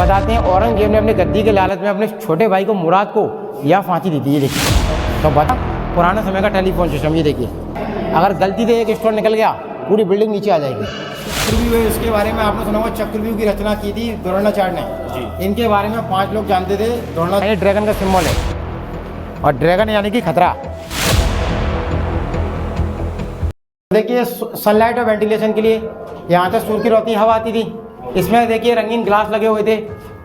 बताते हैं औरंगजेब ने अपने गद्दी के लालच में अपने छोटे भाई को मुराद को यह फांसी दी थी। ये देखिए, तो बता पुराने समय का टेलीफोन सिस्टम। ये देखिए, अगर गलती से एक स्टोन निकल गया पूरी बिल्डिंग नीचे आ जाएगी। चक्रव्यूह, इसके बारे में आपने सुना होगा, चक्रव्यूह की रचना की थी द्रोणाचार्य ने। इनके बारे में 5 लोग जानते थे। द्रोणाचार्य ड्रैगन का सिंबल है, और ड्रैगन यानी कि खतरा। देखिए, सनलाइट और वेंटिलेशन के लिए यहाँ से सूर्य की रोशनी हवा आती थी। इसमें देखिए रंगीन ग्लास लगे हुए थे।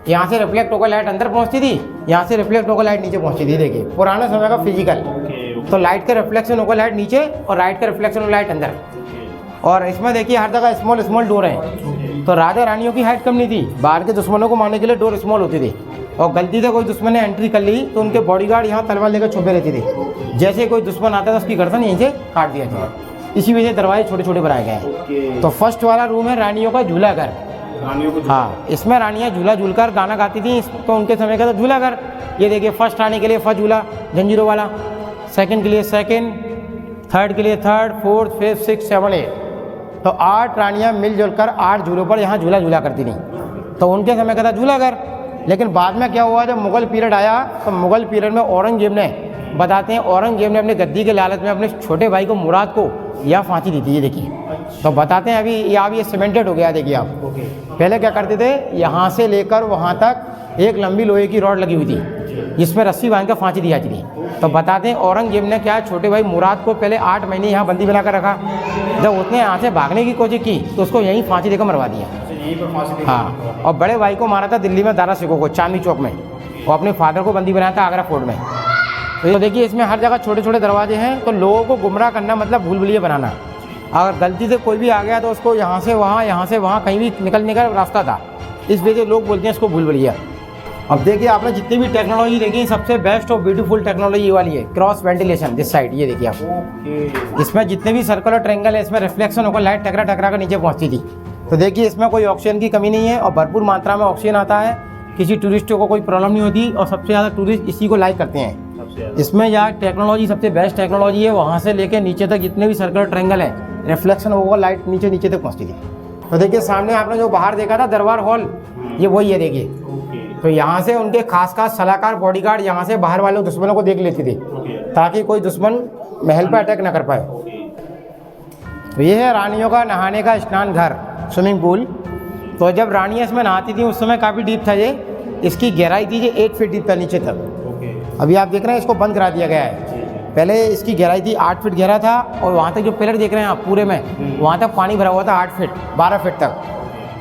यहाँ से रिफ्लेक्ट होकर लाइट अंदर पहुँचती थी, यहाँ से रिफ्लेक्ट होकर लाइट नीचे पहुँचती थी। देखिए पुराने समय का फिजिकल, तो लाइट का रिफ्लेक्शन होकर लाइट नीचे और लाइट का रिफ्लेक्शन होकर लाइट अंदर। और इसमें देखिए हर जगह स्मॉल स्मॉल डोर हैं। तो राजा रानियों की हाइट कम नहीं थी, बाहर के दुश्मनों को मारने के लिए डोर स्मॉल होती थी। और गलती से कोई दुश्मन ने एंट्री कर ली तो उनके बॉडीगार्ड यहाँ तलवार लेकर छुपे रहते थे। जैसे कोई दुश्मन आता था उसकी गर्दन यहीं से काट दिया था। इसी वजह से दरवाजे छोटे छोटे बनाए गए हैं। तो फर्स्ट वाला रूम है रानियों का झूला घर। हाँ, इसमें रानियाँ झूला झूलकर गाना गाती थी, तो उनके समय का तो झूला घर। ये देखिए, फर्स्ट रानी के लिए फर्स्ट झूला जंजीरों वाला, सेकंड के लिए सेकंड, थर्ड के लिए थर्ड, फोर्थ, फिफ्थ, सिक्स, 7, 8। तो 8 रानियाँ मिलजुल कर 8 झूलों पर यहाँ झूला झूला करती थी। तो उनके समय का था झूला घर। लेकिन बाद में क्या हुआ, जब मुग़ल पीरियड आया तो मुग़ल पीरियड में औरंगजेब ने, बताते हैं औरंगजेब ने अपने गद्दी के लालच में अपने छोटे भाई को मुराद को यह फांसी दी थी। ये देखिए, तो बताते हैं अभी ये सीमेंटेड हो गया। देखिए आप, पहले क्या करते थे, यहाँ से लेकर वहाँ तक एक लंबी लोहे की रॉड लगी हुई थी जिसमें रस्सी बांध कर फांसी दी जाती थी। तो बताते हैं औरंगजेब ने क्या, छोटे भाई मुराद को पहले 8 महीने यहाँ बंदी बनाकर रखा। जब उसने यहाँ से भागने की कोशिश की तो उसको यहीं फांसी देकर मरवा दिया। हाँ, और बड़े भाई को मारा था दिल्ली में दारा सिकों को, चांदनी चौक में, और अपने फादर को बंदी बनाया था आगरा फोर्ट में। तो देखिए, इसमें हर जगह छोटे छोटे दरवाजे हैं। तो लोगों को गुमराह करना मतलब भूल भुलैया बनाना। अगर गलती से कोई भी आ गया तो उसको यहाँ से वहाँ कहीं भी निकलने का रास्ता था। इस वजह से लोग बोलते हैं इसको भूल भुलैया। अब देखिए, आपने जितनी भी टेक्नोलॉजी देखी, सबसे बेस्ट और ब्यूटीफुल टेक्नोलॉजी वाली है क्रॉस वेंटिलेशन। दिस साइड ये देखिए आप, इसमें जितने भी सर्कल और ट्रायंगल है, इसमें रिफ्लेक्शन होकर लाइट टकरा टकरा कर नीचे पहुँचती थी। तो देखिए, इसमें कोई ऑक्सीजन की कमी नहीं है और भरपूर मात्रा में ऑक्सीजन आता है। किसी टूरिस्टों को कोई प्रॉब्लम नहीं होती, और सबसे ज़्यादा टूरिस्ट इसी को लाइक करते हैं। इसमें यार टेक्नोलॉजी सबसे बेस्ट टेक्नोलॉजी है। वहाँ से लेके नीचे तक जितने भी सर्कल ट्रायंगल है, रिफ्लेक्शन होगा लाइट नीचे तक पहुँचती थी। तो देखिए, सामने आपने जो बाहर देखा था दरबार हॉल, ये वही है। देखिए, तो यहाँ से उनके खास सलाहकार बॉडीगार्ड यहाँ से बाहर वाले दुश्मनों को देख लेते थे, ताकि कोई दुश्मन महल पर अटैक न कर पाए। तो ये है रानियों का नहाने का स्नान घर, स्विमिंग पूल। तो जब रानियाँ इसमें नहाती थी उस समय काफ़ी डीप था ये। इसकी गहराई थी 8 फीट डीप था नीचे तक। अभी आप देख रहे हैं इसको बंद करा दिया गया है। पहले इसकी गहराई थी 8 फीट गहरा था, और वहाँ तक जो पिलर देख रहे हैं आप पूरे में, वहाँ तक पानी भरा हुआ था 8 फीट 12 फीट तक।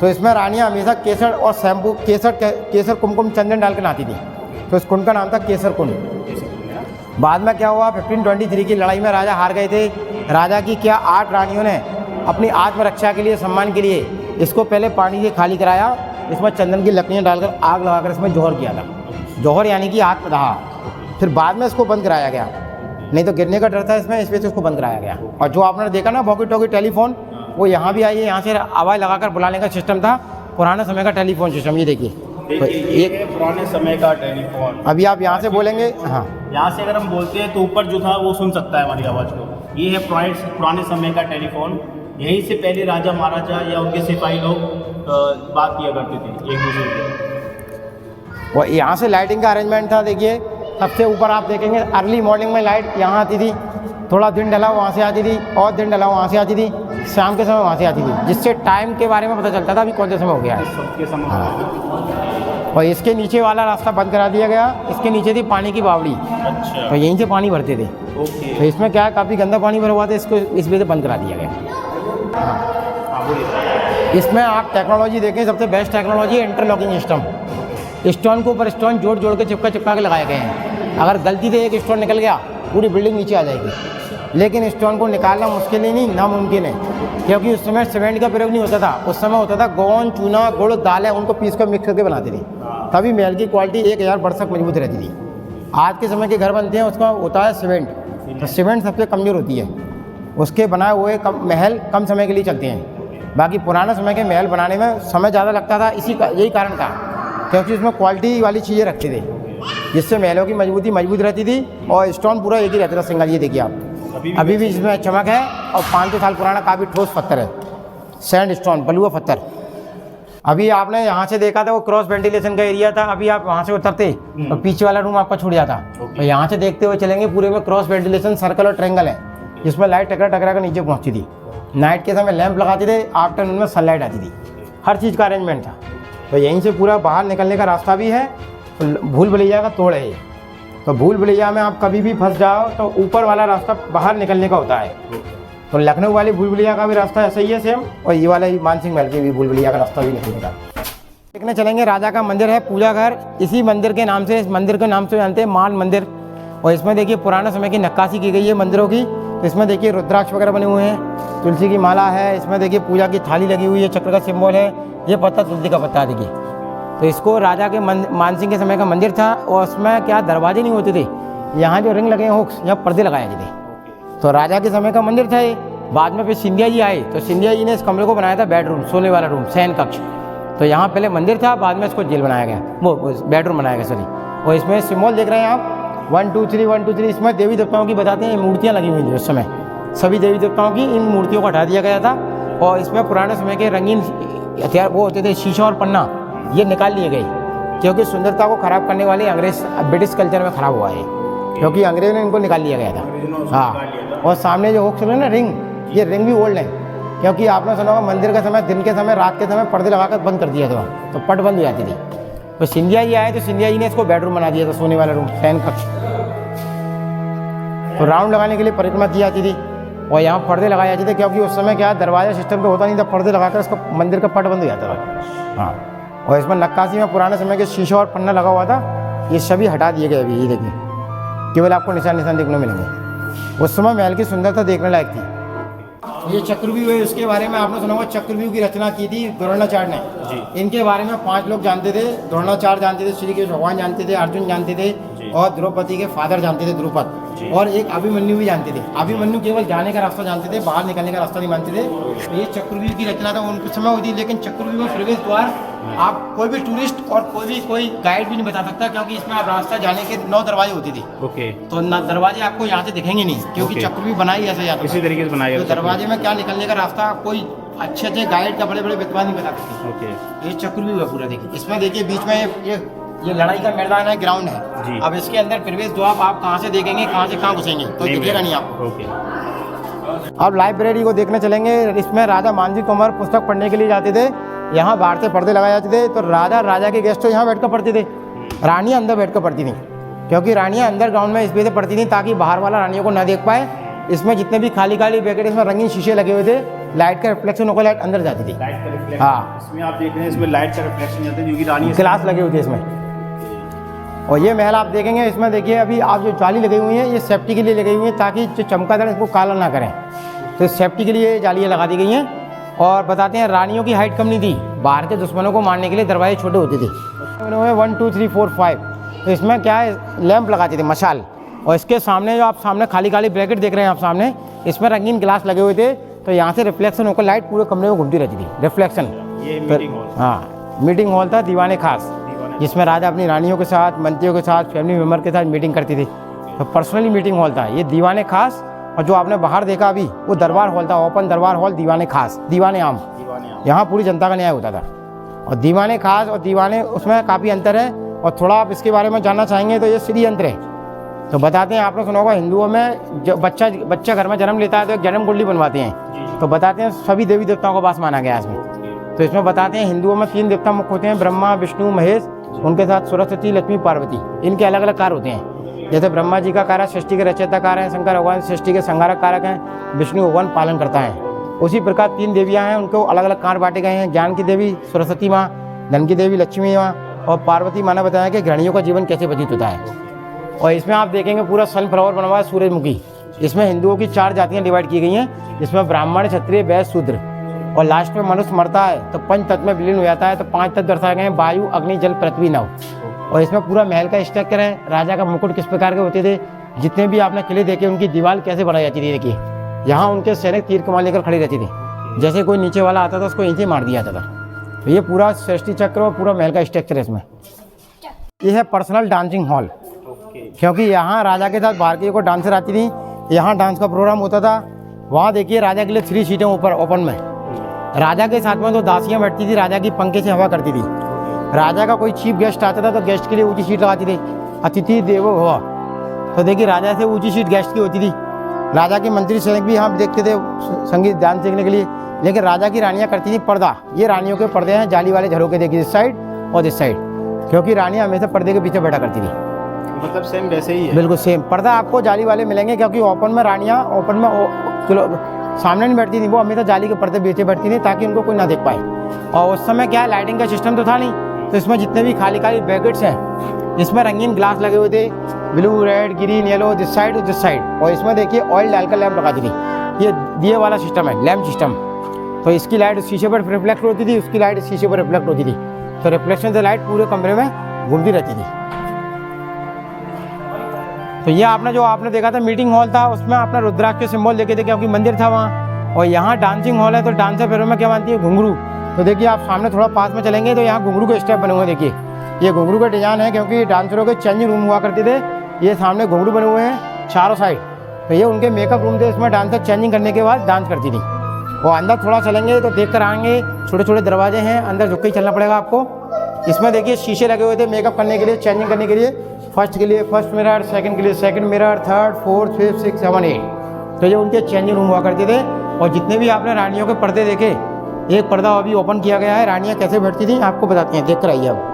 तो इसमें रानियाँ हमेशा केसर और शैम्पू, केसर कुमकुम चंदन डाल कर नहाती थी। तो इस कुंड का नाम था केसर कुंड। बाद में क्या हुआ, 1523 की लड़ाई में राजा हार गए थे। राजा की क्या 8 रानियों ने अपनी आत्मरक्षा के लिए, सम्मान के लिए इसको पहले पानी से खाली कराया। इसमें चंदन की लकड़ियाँ डालकर आग लगाकर इसमें जौहर किया था। जौहर यानी कि आग दहा। फिर बाद में इसको बंद कराया गया, नहीं तो गिरने का डर था इसमें, इस वजह से उसको बंद कराया गया। और जो आपने देखा ना वॉकी टॉकी टेलीफोन, वो यहाँ भी आई है। यहाँ से आवाज़ लगाकर बुलाने का सिस्टम था, पुराने समय का टेलीफोन सिस्टम। ये देखिए, तो एक पुराने समय का टेलीफोन। अभी आप यहाँ से बोलेंगे, हाँ, यहाँ से अगर हम बोलते हैं तो ऊपर जो था वो सुन सकता है हमारी आवाज़ को। ये है पुराने समय का टेलीफोन। यहीं से पहले राजा महाराजा या उनके सिपाही लोग बात किया करते थे एक दूसरे से। और यहाँ से लाइटिंग का अरेंजमेंट था। देखिए, सबसे ऊपर आप देखेंगे अर्ली मॉर्निंग में लाइट यहाँ आती थी, थोड़ा दिन ढला वहाँ से आती थी, और दिन ढला वहाँ से आती थी, शाम के समय वहाँ से आती थी, जिससे टाइम के बारे में पता चलता था अभी कौन सा समय हो गया है। सबके समय। हाँ। और इसके नीचे वाला रास्ता बंद करा दिया गया। इसके नीचे थी पानी की बावड़ी। अच्छा। तो यहीं से पानी भरते थे। ओके। तो इसमें क्या है, काफ़ी गंदा पानी भरा हुआ था, इसको इस वजह से बंद करा दिया गया। इसमें आप टेक्नोलॉजी देखें, सबसे बेस्ट टेक्नोलॉजी है इंटरलॉकिंग सिस्टम। स्टोन के ऊपर स्टोन जोड़ के चिपका के लगाए गए हैं। अगर गलती से एक स्टोन निकल गया पूरी बिल्डिंग नीचे आ जाएगी। लेकिन स्टोन को निकालना मुश्किल ही नहीं, नामुमकिन है, क्योंकि उस समय सीमेंट का प्रयोग नहीं होता था। उस समय होता था गोंद, चूना, गुड़, दालें, उनको पीस कर मिक्स करके बनाते थे। तभी महल की क्वालिटी 1000 वर्ष तक मजबूत रहती थी। आज के समय के घर बनते हैं, उसका होता है सीमेंट। तो सीमेंट सबसे कमज़ोर होती है, उसके बनाए हुए महल कम समय के लिए चलते हैं। बाकी पुराने समय के महल बनाने में समय ज़्यादा लगता था, यही कारण था, क्योंकि उसमें क्वालिटी वाली चीज़ें रखते थे, जिससे महलों की मजबूती मजबूत रहती थी। और स्टोन पूरा एक ही रहता था, सिंगल। ये देखिए आप, अभी भी इसमें चमक है, और 500 साल पुराना काफ़ी ठोस पत्थर है, सैंड स्टोन, बलुआ पत्थर। अभी आपने यहाँ से देखा था वो क्रॉस वेंटिलेशन का एरिया था, अभी आप वहाँ से उतरते तो पीछे वाला रूम आपका छूट जाता। तो यहाँ से देखते हुए चलेंगे, पूरे में क्रॉस वेंटिलेशन सर्कल और ट्रायंगल है, जिसमें लाइट टकरा टकरा कर नीचे पहुँचती थी। नाइट के समय लैंप लगाते थे, आफ्टरनून में सनलाइट आती थी, हर चीज़ का अरेंजमेंट था। तो यहीं से पूरा बाहर निकलने का रास्ता भी है, तो भूल भुलैया का तोड़ है ये। तो भूल भुलैया में आप कभी भी फंस जाओ तो ऊपर वाला रास्ता बाहर निकलने का होता है। तो लखनऊ वाली भूल भुलैया का भी रास्ता ऐसा ही है सेम, और ये वाला ही मानसिंह महल के भी भूल भुलैया का रास्ता भी निकलेगा। देखने चलेंगे, राजा का मंदिर है, पूजा घर, इसी मंदिर के नाम से, इस मंदिर के नाम से जानते हैं मान मंदिर। और इसमें देखिए पुराने समय की नक्काशी की गई है मंदिरों की। तो इसमें देखिए रुद्राक्ष वगैरह बने हुए हैं, तुलसी की माला है, इसमें देखिए पूजा की थाली लगी हुई है, चक्र का सिंबल है, ये पत्ता तुलसी का पत्ता है देखिए। तो इसको राजा के मानसिंह के समय का मंदिर था, और उसमें क्या दरवाजे नहीं होते थे, यहाँ जो रिंग लगे हैं हुक्स, यहाँ पर्दे लगाए गए थे। तो राजा के समय का मंदिर था ये। बाद में फिर सिंधिया जी आए, तो सिंधिया जी ने इस कमरे को बनाया था बेडरूम, सोने वाला रूम, शयन कक्ष। तो यहाँ पहले मंदिर था, बाद में इसको जेल बनाया गया, वो बेडरूम बनाया गया सॉरी। और इसमें सिंबल देख रहे हैं आप 1 2 3 1 2 3। इसमें देवी देवताओं की बताते हैं मूर्तियाँ लगी हुई थी उस समय, सभी देवी देवताओं की, इन मूर्तियों को हटा दिया गया था। और इसमें पुराने समय के रंगीन हथियार वो होते थे, शीशा और पन्ना, ये निकाल लिए गए, क्योंकि सुंदरता को खराब करने वाले अंग्रेज ब्रिटिश कल्चर में खराब हुआ है, क्योंकि अंग्रेजों ने इनको निकाल लिया गया था। हाँ, और सामने जो हुक्स है ना रिंग, ये रिंग भी ओल्ड है, क्योंकि आपने सुना होगा मंदिर का समय, दिन के समय, रात के समय पर्दे लगाकर बंद कर दिया था, तो पट बंद हो जाती थी। तो सिंधिया जी आए, तो सिंधिया जी ने इसको बेडरूम बना दिया था, सोने वाला रूम, शयन कक्ष। तो राउंड लगाने के लिए परिक्रमा की जाती थी, और यहाँ पर्दे लगाए जाते थे, क्योंकि उस समय क्या दरवाजा सिस्टम तो होता नहीं था, पर्दे लगाकर इसको मंदिर का पट बंद हो जाता था। हाँ, और इसमें नक्काशी में पुराने समय के शीशा और पन्ना लगा हुआ था, ये सभी हटा दिए गए अभी, ये देखिए, केवल आपको निशान निशान देखने मिलेंगे। उस समय महल की सुंदरता देखने लायक थी। ये चक्रव्यूह है, इसके बारे में आपने सुना होगा, चक्रव्यूह की रचना की थी द्रोणाचार्य ने। इनके बारे में 5 लोग जानते थे, द्रोणाचार्य जानते थे, श्री कृष्ण भगवान जानते थे, अर्जुन जानते थे, और द्रौपदी के फादर जानते थे द्रुपद, और एक अभिमन्यु भी जानते थे। अभिमन्यु केवल जाने का रास्ता जानते थे, बाहर निकलने का रास्ता नहीं मानते थे। तो ये चक्रव्यूह की रचना था उनके समय हुई थी। लेकिन चक्रव्यूह में प्रवेश द्वार आप कोई भी टूरिस्ट और कोई गाइड भी नहीं बता सकता, क्योंकि इसमें आप रास्ता जाने के 9 दरवाजे होते थे। ओके। तो दरवाजे आपको यहाँ से दिखेंगे नहीं, क्योंकि चक्रव्यूह बनाई ऐसे जाता, इसी तरीके से बनाया। तो दरवाजे में क्या निकलने का रास्ता कोई अच्छे गाइड का, बड़े बड़े विद्वान नहीं बता सकते। ओके। ये चक्रव्यूह है पूरा, देखिए इसमें देखिए बीच में ये लड़ाई का मैदान है, ग्राउंड है। अब इसके अंदर प्रवेश द्वार आप कहाँ से देखेंगे, कहाँ से कहाँ घुसेंगे, तो दिखेगा नहीं आपको। ओके। अब लाइब्रेरी को देखने चलेंगे। इसमें राजा मानसिंह तोमर पुस्तक पढ़ने के लिए जाते थे, यहाँ बाहर से पर्दे लगाए जाते थे, तो राजा के गेस्ट तो यहाँ बैठकर पढ़ते थे, रानियाँ अंदर बैठकर पढ़ती थी, क्योंकि रानियाँ अंदर ग्राउंड में इस वजह से पढ़ती थी ताकि बाहर वाला रानियों को ना देख पाए। इसमें जितने भी खाली ब्रैकेट, इसमें रंगीन शीशे लगे हुए थे, लाइट का रिफ्लेक्शन होकर लाइट अंदर जाती थी। हाँ, इसमें आप देख रहे हैं, इसमें लाइट का रिफ्लेक्शन जाता है, क्योंकि रानी ग्लास लगे हुए थे इसमें। और ये महल आप देखेंगे, इसमें देखिए अभी आप जो जाली लगी हुई है, ये सेफ्टी के लिए लगी हुई है, ताकि जो चमगादड़ इसको काला ना करें, तो सेफ्टी के लिए जालियाँ लगा दी गई हैं। और बताते हैं रानियों की हाइट कम नहीं थी, बाहर के दुश्मनों को मारने के लिए दरवाजे छोटे होते थे। 1 2 3 4 5। तो इसमें क्या है, लैंप लगाते थे, मशाल। और इसके सामने जो आप सामने खाली ब्रैकेट देख रहे हैं आप सामने, इसमें रंगीन ग्लास लगे हुए थे, तो यहाँ से रिफ्लेक्शन होकर लाइट पूरे कमरे में घूमती रहती थी, रिफ्लेक्शन। ये मीटिंग हॉल। हाँ, मीटिंग हॉल था दीवाने खास, जिसमें राजा अपनी रानियों के साथ, मंत्रियों के साथ, फैमिली मेम्बर के साथ मीटिंग करती थी। तो पर्सनली मीटिंग हॉल था ये दीवाने खास। और जो आपने बाहर देखा अभी, वो दरबार हॉल था, ओपन दरबार हॉल दीवाने खास, दीवाने आम। यहाँ पूरी जनता का न्याय होता था। और दीवाने खास और दीवाने, उसमें काफ़ी अंतर है। और थोड़ा आप इसके बारे में जानना चाहेंगे तो ये श्री यंत्र है। तो बताते हैं, आपने सुना होगा हिंदुओं में जो बच्चा घर में जन्म लेता है तो एक जन्म कुंडली बनवाते हैं। तो बताते हैं सभी देवी देवताओं का वास माना गया इसमें। तो इसमें बताते हैं हिंदुओं में 3 देवता मुख्य होते हैं, ब्रह्मा, विष्णु, महेश, उनके साथ सरस्वती, लक्ष्मी, पार्वती। इनके अलग अलग कार्य होते हैं। जैसे ब्रह्मा जी का कार्य सृष्टि के रचयिता कार्य है, शंकर भगवान सृष्टि के संहारक कारक हैं, विष्णु भगवान पालन करता है। उसी प्रकार 3 देवियाँ हैं, उनको अलग अलग कार्य बांटे गए हैं। ज्ञान की देवी सरस्वती माँ, धन की देवी लक्ष्मी माँ, और पार्वती माँ ने बताया कि गृहणियों का जीवन कैसे व्यतीत होता है। और इसमें आप देखेंगे पूरा सनफ्लावर बना हुआ है, सूरजमुखी। इसमें हिंदुओं की 4 जातियाँ डिवाइड की गई हैं, जिसमें ब्राह्मण, क्षत्रिय, वैश्य, शूद्र। और लास्ट में मनुष्य मरता है तो 5 तत्व में विलीन हो जाता है। तो 5 तत्व दर्शाए गए हैं, वायु, अग्नि, जल, पृथ्वी, नव। और इसमें पूरा महल का स्ट्रक्चर है, राजा का मुकुट किस प्रकार के होते थे, जितने भी आपने किले देखे उनकी दीवार कैसे बनाई जाती थी। देखिए यहाँ उनके सैनिक तीर कमान लेकर खड़े रहते थे, जैसे कोई नीचे वाला आता था उसको यहीं से मार दिया जाता था। तो ये पूरा सृष्टि चक्र और पूरा महल का स्ट्रक्चर है इसमें। ये है पर्सनल डांसिंग हॉल, क्योंकि यहाँ राजा के साथ बाहर की को डांसर आती थी, यहाँ डांस का प्रोग्राम होता था। वहाँ देखिए राजा के लिए 3 सीटें ऊपर ओपन में, राजा के साथ में 2 दासियां बैठती थी, राजा की पंखे से हवा करती थी। राजा का कोई चीफ गेस्ट आता था तो गेस्ट के लिए ऊंची सीट लगाती थी, अतिथि देवो भव। तो देखिए राजा से ऊंची सीट गेस्ट की होती थी। राजा के मंत्री सैनिक भी यहाँ देखते थे संगीत डांस देखने के लिए। लेकिन राजा की रानियाँ करती थी पर्दा। ये रानियों के पर्दे हैं जाली वाले झरोके, देखिए इस साइड और इस साइड, क्योंकि रानियाँ हमेशा पर्दे के पीछे बैठा करती थी। मतलब सेम वैसे ही है? बिल्कुल सेम। पर्दा आपको जाली वाले मिलेंगे, क्योंकि ओपन में रानियाँ ओपन में सामने नहीं बैठती थी, वो हमेशा जाली के पर्दे पीछे बैठती थी ताकि उनको कोई ना देख पाए। और उस समय क्या लाइटिंग का सिस्टम तो था नहीं, तो इसमें जितने भी खाली खाली बैकेट्स हैं इसमें रंगीन ग्लास लगे हुए थे, blue, red, green, yellow, this side this side. और इसमें देखिए ऑयल डालकर लैंप लगाती थी। ये दिए वाला सिस्टम है, लैंप सिस्टम। तो इसकी लाइट शीशे पर रिफ्लेक्ट होती थी, उसकी लाइट शीशे पर रिफ्लेक्ट होती थी, तो रिफ्लेक्शन से लाइट पूरे कमरे में घूमती रहती थी। तो ये आपने देखा था मीटिंग हॉल था, उसमें आपने रुद्राक्ष के सिंबल देखे थे क्योंकि मंदिर था वहाँ। और यहाँ डांसिंग हॉल है, तो डांसर पैरों में क्या मानती है, घुंघरू। तो देखिए आप सामने थोड़ा पास में चलेंगे तो यहाँ घुंघरू के स्टेप बने हुए हैं। देखिए ये घुंघरू का डिजाइन है, क्योंकि डांसरों के चेंजिंग रूम हुआ करते थे। ये सामने घुंघरू बने हुए हैं चारों साइड, तो ये उनके मेकअप रूम थे, इसमें डांसर चेंजिंग करने के बाद डांस करती थी। और अंदर थोड़ा चलेंगे तो देख कर आएंगे, छोटे छोटे दरवाजे हैं, अंदर झुक के ही चलना पड़ेगा आपको। इसमें देखिए शीशे लगे हुए थे मेकअप करने के लिए, चेंजिंग करने के लिए। फर्स्ट के लिए फर्स्ट मिरर, सेकंड के लिए second mirror, third, fourth, fifth, 6, 7, 8। तो ये उनके चेंजिंग रूम हुआ करते थे। और जितने भी आपने रानियों के पर्दे देखे, एक पर्दा अभी ओपन किया गया है, रानियाँ कैसे बैठती थी आपको बताते हैं, देख कर आइए आप।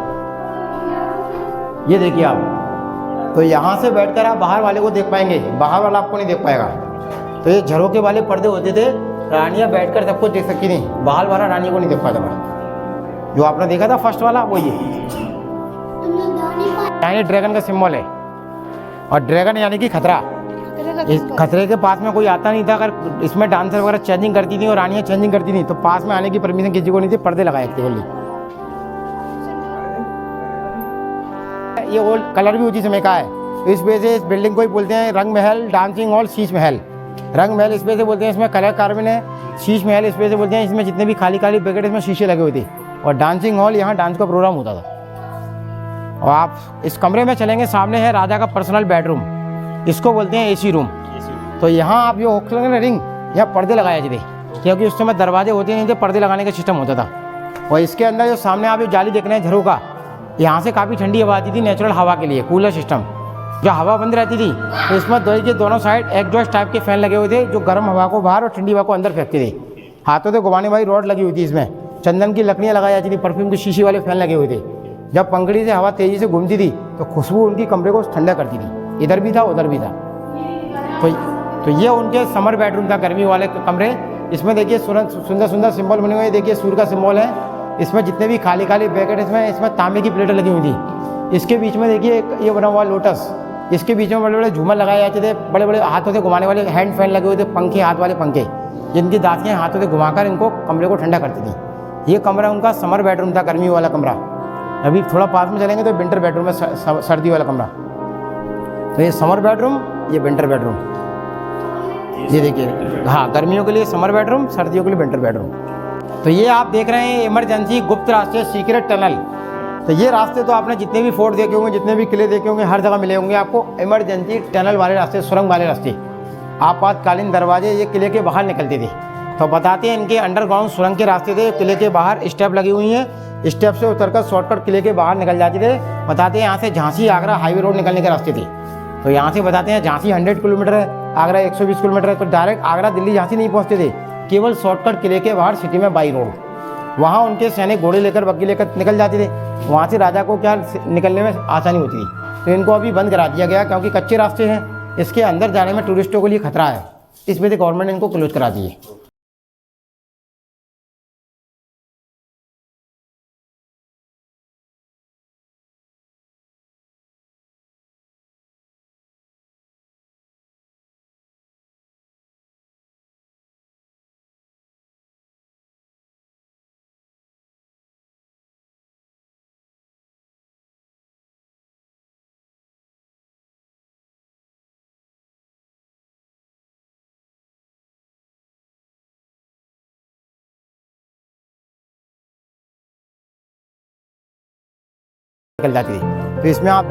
ये देखिए आप, तो यहाँ से बैठकर आप बाहर वाले को देख पाएंगे, बाहर वाला आपको नहीं देख पाएगा। तो ये झरोके वाले पर्दे होते थे, रानियाँ बैठकर सब कुछ देख सकती थी, बाहर वाला रानी को नहीं देख पाता था। जो आपने देखा था फर्स्ट वाला वो ये यानी ड्रैगन का सिंबल है। और ड्रैगन यानी कि खतरा। इस खतरे के पास में कोई आता नहीं था। अगर इसमें डांसर वगैरह चेंजिंग करती थी और रानियाँ चेंजिंग करती थी तो पास में आने की परमिशन किसी को नहीं थी, पर्दे लगाए थे बोली। ये ओल्ड कलर भी उसी समय का है, इस वजह से इस बिल्डिंग को ही बोलते हैं रंग महल, डांसिंग हॉल, शीश महल। रंग महल इस वजह से बोलते हैं, इसमें कलर कार्बन है। शीश महल इस वजह से बोलते हैं, इसमें जितने भी खाली खाली पैकेट इसमें शीशे लगे हुए थे। और डांसिंग हॉल, यहाँ डांस का प्रोग्राम होता था। और आप इस कमरे में चलेंगे, सामने है राजा का पर्सनल बेडरूम, इसको बोलते हैं एसी रूम। तो यहाँ आप ये होगा रिंग, यहाँ पर्दे लगाए थे, क्योंकि उस समय दरवाजे होते नहीं थे, पर्दे लगाने का सिस्टम होता था। और इसके अंदर जो सामने आप जो जाली देख रहे हैं झरोका, यहाँ से काफ़ी ठंडी हवा आती थी नेचुरल हवा के लिए, कूलर सिस्टम। जो हवा बंद रहती थी तो इसमें दोनों साइड एग्जॉस्ट टाइप के फैन लगे हुए थे, जो गर्म हवा को बाहर और ठंडी हवा को अंदर फेंकते थे। हाथों से घुमाने वाली रॉड लगी हुई थी, इसमें चंदन की लकड़ियाँ लगाई जाती थी, परफ्यूम के शीशी वाले फैन लगे हुए थे। जब पंखड़ी से हवा तेज़ी से घूमती थी तो खुशबू उनकी कमरे को ठंडा करती थी, इधर भी था उधर भी था। तो ये उनके समर बेडरूम था, गर्मी वाले कमरे। इसमें देखिए सुंदर सुंदर सिंबल बने हुए हैं, देखिए सूर्य का सिंबल है। इसमें जितने भी खाली खाली पैकेट इसमें तांबे की प्लेटें लगी हुई थी। इसके बीच में देखिए ये बना हुआ लोटस, इसके बीच में बड़े बड़े झूमर लगाए जाते थे, बड़े बड़े हाथों से घुमाने वाले हैंड फैन लगे हुए थे, पंखे, हाथ वाले पंखे, जिनकी दासियाँ हाथों से घुमाकर इनको कमरे को ठंडा करती थी। ये कमरा उनका समर बेडरूम था, गर्मी वाला कमरा। अभी थोड़ा पास में चलेंगे तो विंटर बेडरूम है, सर्दी वाला कमरा। तो ये समर बेडरूम, ये विंटर बेडरूम। ये देखिए, हाँ, गर्मियों के लिए समर बेडरूम, सर्दियों के लिए विंटर बेडरूम। तो ये आप देख रहे हैं इमरजेंसी गुप्त रास्ते, सीक्रेट टनल। तो ये रास्ते तो आपने जितने भी फोर्ट देखे होंगे, जितने भी किले देखे होंगे, हर जगह मिले होंगे आपको इमरजेंसी टनल वाले रास्ते, सुरंग वाले रास्ते। आपातकालीन दरवाजे ये किले के बाहर निकलते थे। तो बताते हैं इनके अंडरग्राउंड सुरंग के रास्ते थे, किले के बाहर स्टेप लगी हुई हैं, स्टेप से उतरकर शॉर्टकट किले के बाहर निकल जाते थे। बताते हैं यहाँ से झांसी आगरा हाईवे रोड निकलने के रास्ते थे। तो यहाँ से बताते हैं झांसी 100 किलोमीटर है, आगरा 120 किलोमीटर है। तो डायरेक्ट आगरा दिल्ली झांसी नहीं पहुँचते थे, केवल शॉर्टकट किले के बाहर सिटी में बाई रोड, वहाँ उनके सैनिक घोड़े लेकर बग्गी लेकर निकल जाते थे। वहाँ से राजा को क्या निकलने में आसानी होती थी। तो इनको अभी बंद करा दिया गया, क्योंकि कच्चे रास्ते हैं, इसके अंदर जाने में टूरिस्टों के लिए खतरा है, इस वजह से गवर्नमेंट ने इनको क्लोज करा दिए। निकल जाती थी। तो इसमें आप